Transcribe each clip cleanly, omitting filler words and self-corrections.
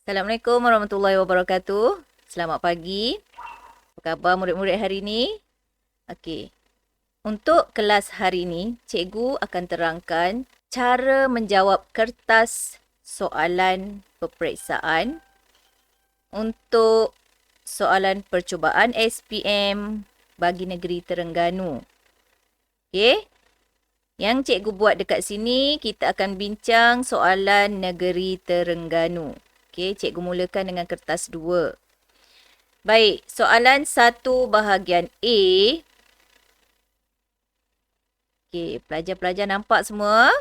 Assalamualaikum warahmatullahi wabarakatuh. Selamat pagi. Apa khabar murid-murid hari ini? Okey. Untuk kelas hari ini, cikgu akan terangkan cara menjawab kertas soalan peperiksaan untuk soalan percubaan SPM bagi negeri Terengganu. Okey. Yang cikgu buat dekat sini, kita akan bincang soalan negeri Terengganu. Okey, cikgu mulakan dengan kertas 2. Baik, soalan 1 bahagian A. Okey, pelajar-pelajar nampak semua?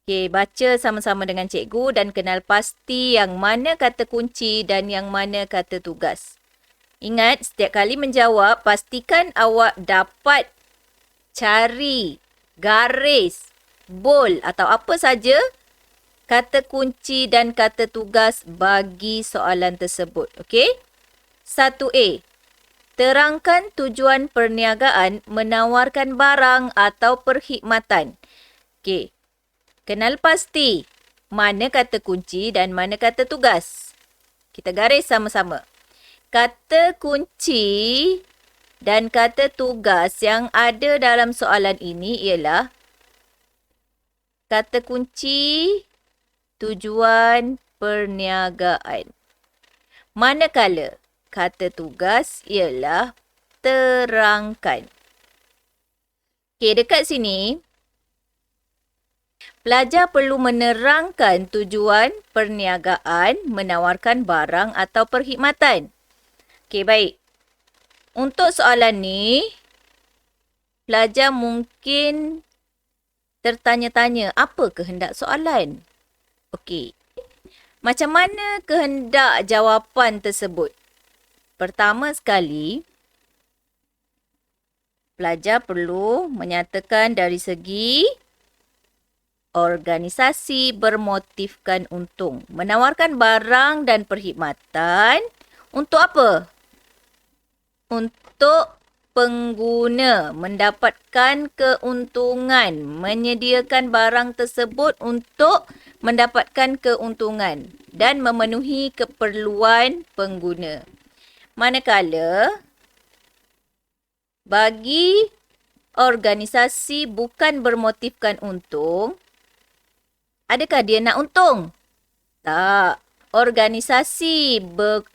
Okey, baca sama-sama dengan cikgu dan kenal pasti yang mana kata kunci dan yang mana kata tugas. Ingat, setiap kali menjawab, pastikan awak dapat cari garis, bold atau apa saja kata kunci dan kata tugas bagi soalan tersebut. Okey? 1A. Terangkan tujuan perniagaan menawarkan barang atau perkhidmatan. Okey. Kenal pasti mana kata kunci dan mana kata tugas. Kita garis sama-sama. Kata kunci dan kata tugas yang ada dalam soalan ini ialah kata kunci tujuan perniagaan. Manakala kata tugas ialah terangkan. Okey, dekat sini, pelajar perlu menerangkan tujuan perniagaan menawarkan barang atau perkhidmatan. Okey, baik. Untuk soalan ni, pelajar mungkin tertanya-tanya apa kehendak soalan. Okey. Macam mana kehendak jawapan tersebut? Pertama sekali, pelajar perlu menyatakan dari segi organisasi bermotifkan untung. Menawarkan barang dan perkhidmatan untuk apa? Untuk pengguna mendapatkan keuntungan, menyediakan barang tersebut untuk mendapatkan keuntungan dan memenuhi keperluan pengguna. Manakala bagi organisasi bukan bermotifkan untung, adakah dia nak untung? Tak. Organisasi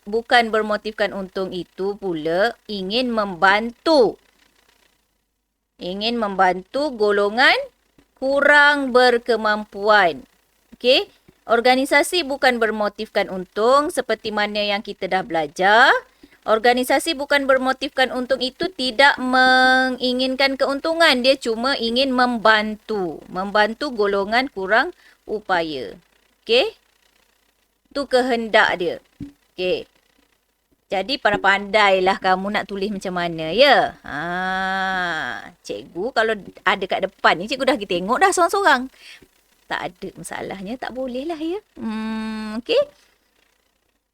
bukan bermotifkan untung itu pula ingin membantu golongan kurang berkemampuan. Okey, organisasi bukan bermotifkan untung seperti mana yang kita dah belajar. Organisasi bukan bermotifkan untung itu tidak menginginkan keuntungan, dia cuma ingin membantu golongan kurang upaya. Okey? Itu kehendak dia. Okey. Jadi pandailah kamu nak tulis macam mana, ya? Cikgu kalau ada kat depan ni, cikgu dah pergi tengok dah seorang-seorang. Tak ada masalahnya, tak boleh lah, ya? Okey.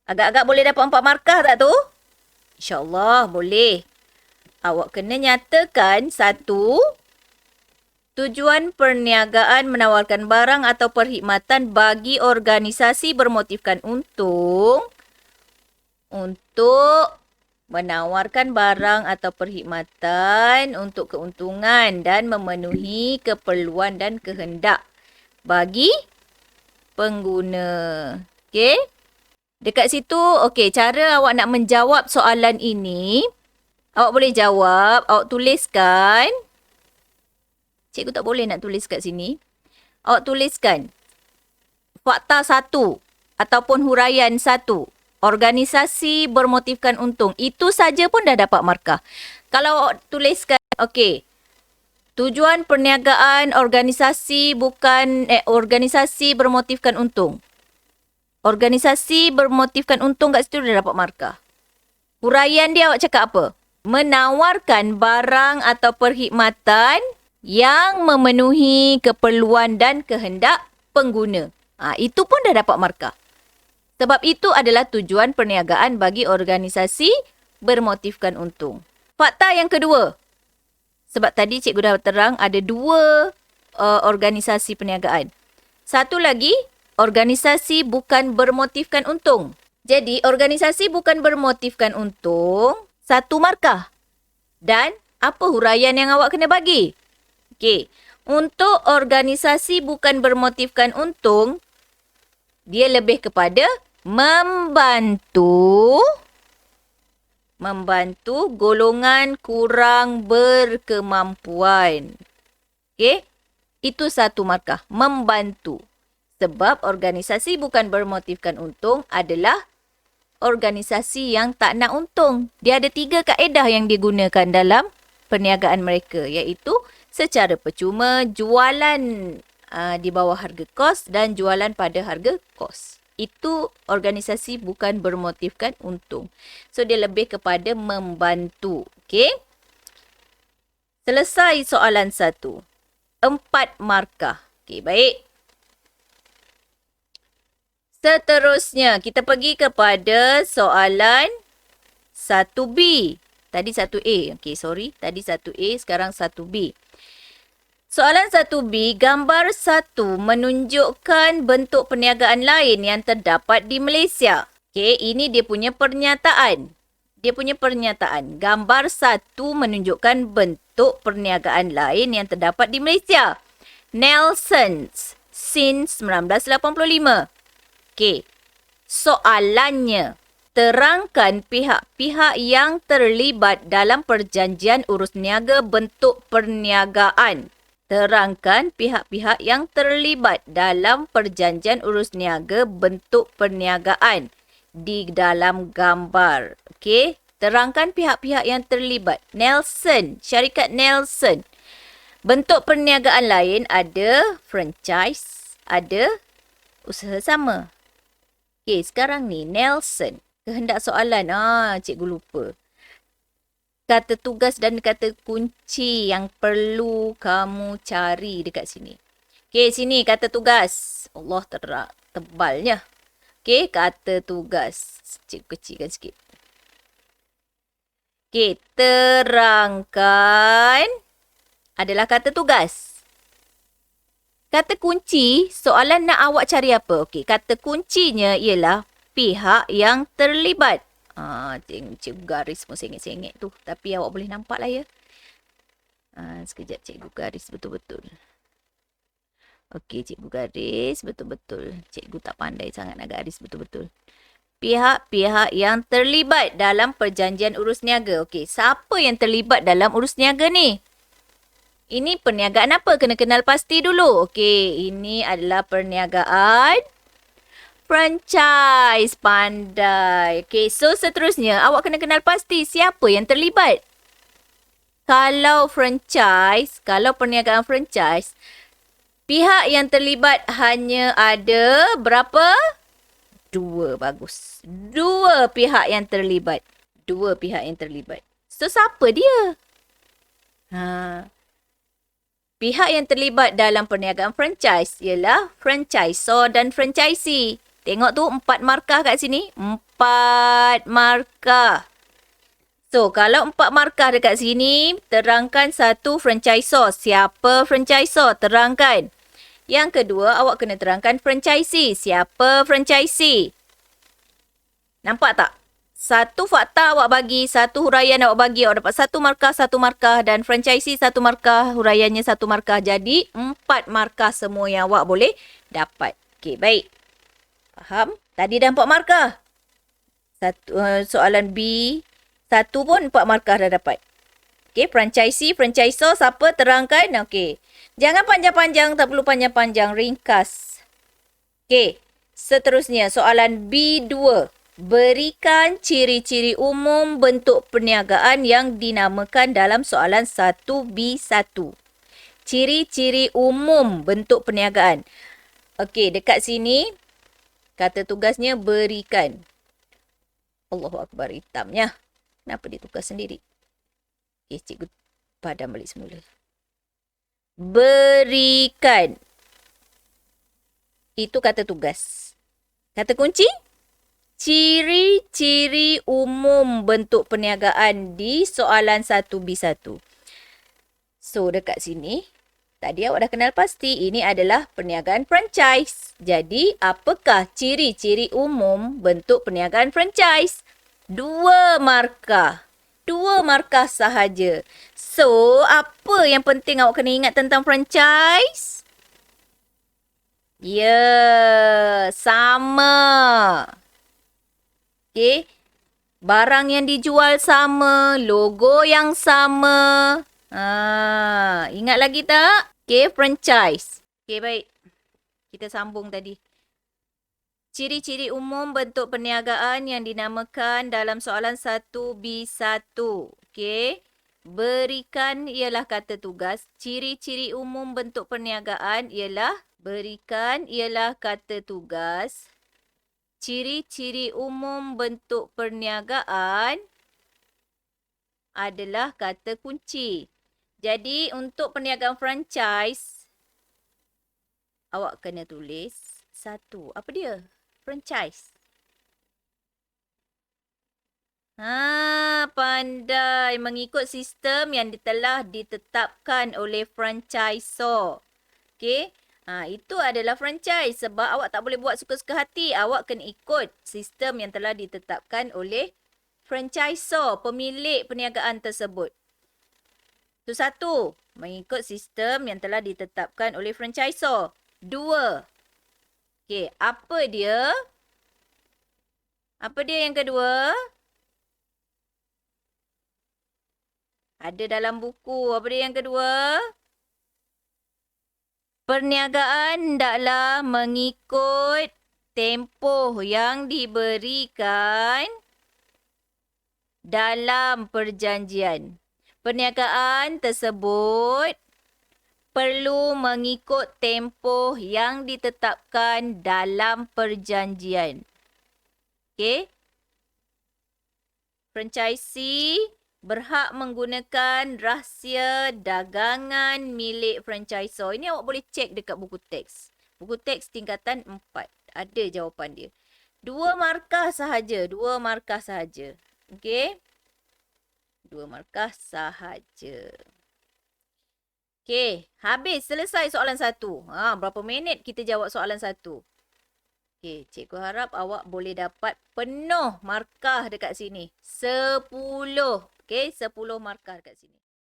Agak-agak boleh dapat 4 markah tak tu? InsyaAllah boleh. Awak kena nyatakan 1. Tujuan perniagaan menawarkan barang atau perkhidmatan bagi organisasi bermotifkan untung untuk menawarkan barang atau perkhidmatan untuk keuntungan dan memenuhi keperluan dan kehendak bagi pengguna. Okey? Dekat situ, okey, cara awak nak menjawab soalan ini, awak boleh jawab, awak tuliskan. Cikgu tak boleh nak tulis kat sini. Awak tuliskan fakta 1 ataupun huraian 1. Organisasi bermotifkan untung. Itu saja pun dah dapat markah. Kalau awak tuliskan, okey, tujuan perniagaan organisasi bermotifkan untung. Organisasi bermotifkan untung kat situ dah dapat markah. Huraian dia awak cakap apa? Menawarkan barang atau perkhidmatan yang memenuhi keperluan dan kehendak pengguna. Itu pun dah dapat markah. Sebab itu adalah tujuan perniagaan bagi organisasi bermotifkan untung. Fakta yang kedua. Sebab tadi cikgu dah terang ada 2 organisasi perniagaan. Satu lagi, organisasi bukan bermotifkan untung. Jadi, organisasi bukan bermotifkan untung, 1 markah. Dan apa huraian yang awak kena bagi? Okey, untuk organisasi bukan bermotifkan untung, dia lebih kepada membantu golongan kurang berkemampuan. Okey, itu 1 markah, membantu. Sebab organisasi bukan bermotifkan untung adalah organisasi yang tak nak untung. Dia ada 3 kaedah yang digunakan dalam perniagaan mereka, iaitu secara percuma, jualan di bawah harga kos dan jualan pada harga kos. Itu organisasi bukan bermotifkan untung. So, dia lebih kepada membantu. Okey? Selesai soalan 1. 4 markah. Okey, baik. Seterusnya, kita pergi kepada soalan 1B. Tadi 1A. Okey, sorry. Tadi 1A, sekarang 1B. Soalan 1B, gambar 1 menunjukkan bentuk perniagaan lain yang terdapat di Malaysia. Okey, ini dia punya pernyataan. Gambar 1 menunjukkan bentuk perniagaan lain yang terdapat di Malaysia. Nelson's since 1985. Okey, soalannya, terangkan pihak-pihak yang terlibat dalam perjanjian urus niaga bentuk perniagaan. Terangkan pihak-pihak yang terlibat dalam perjanjian urus niaga bentuk perniagaan di dalam gambar. Okey, terangkan pihak-pihak yang terlibat. Nelson, syarikat Nelson. Bentuk perniagaan lain ada franchise, ada usaha sama. Okey, sekarang ni Nelson. Kehendak soalan. Cikgu lupa. Kata tugas dan kata kunci yang perlu kamu cari dekat sini. Okey, sini kata tugas. Allah, tebalnya. Okey, kata tugas. Cikgu kecilkan sikit. Okey, terangkan adalah kata tugas. Kata kunci, soalan nak awak cari apa? Okey, kata kuncinya ialah pihak yang terlibat. Cikgu garis pun sengit-sengit tu. Tapi awak boleh nampak lah ya. Sekejap cikgu garis betul-betul. Okey, cikgu garis betul-betul. Cikgu tak pandai sangat nak garis betul-betul. Pihak-pihak yang terlibat dalam perjanjian urus niaga. Okey, siapa yang terlibat dalam urus niaga ni? Ini perniagaan apa? Kena kenal pasti dulu. Okey, ini adalah perniagaan franchise. Pandai. Okey, so seterusnya awak kena kenal pasti siapa yang terlibat. Kalau franchise, kalau perniagaan franchise, pihak yang terlibat hanya ada berapa? 2. Bagus. 2 pihak yang terlibat. 2 pihak yang terlibat. So, siapa dia? Pihak yang terlibat dalam perniagaan franchise ialah franchisor dan franchisee. Tengok tu 4 markah kat sini. 4 markah. So, kalau 4 markah dekat sini, terangkan 1 franchisor. Siapa franchisor? Terangkan. Yang kedua, awak kena terangkan franchisee. Siapa franchisee? Nampak tak? 1 fakta awak bagi, 1 huraian awak bagi, awak dapat 1 markah dan franchisee 1 markah, huraiannya 1 markah. Jadi 4 markah semua yang awak boleh dapat. Okey, baik. Faham? Tadi dah 4 markah. Soalan B, 1 pun 4 markah dah dapat. Okey, franchisee, franchisor, siapa? Terangkan. Okey. Jangan panjang-panjang, tak perlu panjang-panjang, ringkas. Okey, seterusnya soalan B2. Berikan ciri-ciri umum bentuk perniagaan yang dinamakan dalam soalan 1B1. Ciri-ciri umum bentuk perniagaan. Okey, dekat sini kata tugasnya berikan. Allahu Akbar, hitamnya. Kenapa dia tukar sendiri? Okey, cikgu padam balik semula. Berikan. Itu kata tugas. Kata kunci? Ciri-ciri umum bentuk perniagaan di soalan 1B1. So, dekat sini, Tadi awak dah kenal pasti ini adalah perniagaan franchise. Jadi, apakah ciri-ciri umum bentuk perniagaan franchise? 2 markah. 2 markah sahaja. So, apa yang penting awak kena ingat tentang franchise? Ya, sama. Okey. Barang yang dijual sama, logo yang sama. Ingat lagi tak? Okey, franchise. Okey, baik. Kita sambung tadi. Ciri-ciri umum bentuk perniagaan yang dinamakan dalam soalan 1B1. Okey. Berikan ialah kata tugas. Ciri-ciri umum bentuk perniagaan ialah berikan ialah kata tugas. Ciri-ciri umum bentuk perniagaan adalah kata kunci. Jadi, untuk perniagaan franchise, awak kena tulis 1. Apa dia? Franchise. Pandai. Mengikut sistem yang telah ditetapkan oleh franchisor. Okey. Itu adalah franchise. Sebab awak tak boleh buat suka-suka hati. Awak kena ikut sistem yang telah ditetapkan oleh franchisor, pemilik perniagaan tersebut. Itu 1. Mengikut sistem yang telah ditetapkan oleh franchisor. 2. Okey, apa dia? Apa dia yang kedua? Ada dalam buku. Apa dia yang kedua? Perniagaan hendaklah mengikut tempoh yang diberikan dalam perjanjian. Perniagaan tersebut perlu mengikut tempoh yang ditetapkan dalam perjanjian. Okey? Franchisee berhak menggunakan rahsia dagangan milik franchisor. Ini awak boleh cek dekat buku teks. Buku teks tingkatan 4. Ada jawapan dia. 2 markah sahaja. 2 markah sahaja. Okey? 2 markah sahaja. Okey, habis selesai soalan 1. Berapa minit kita jawab soalan 1? Okey, cikgu harap awak boleh dapat penuh markah dekat sini. 10. Okey, 10 markah dekat sini.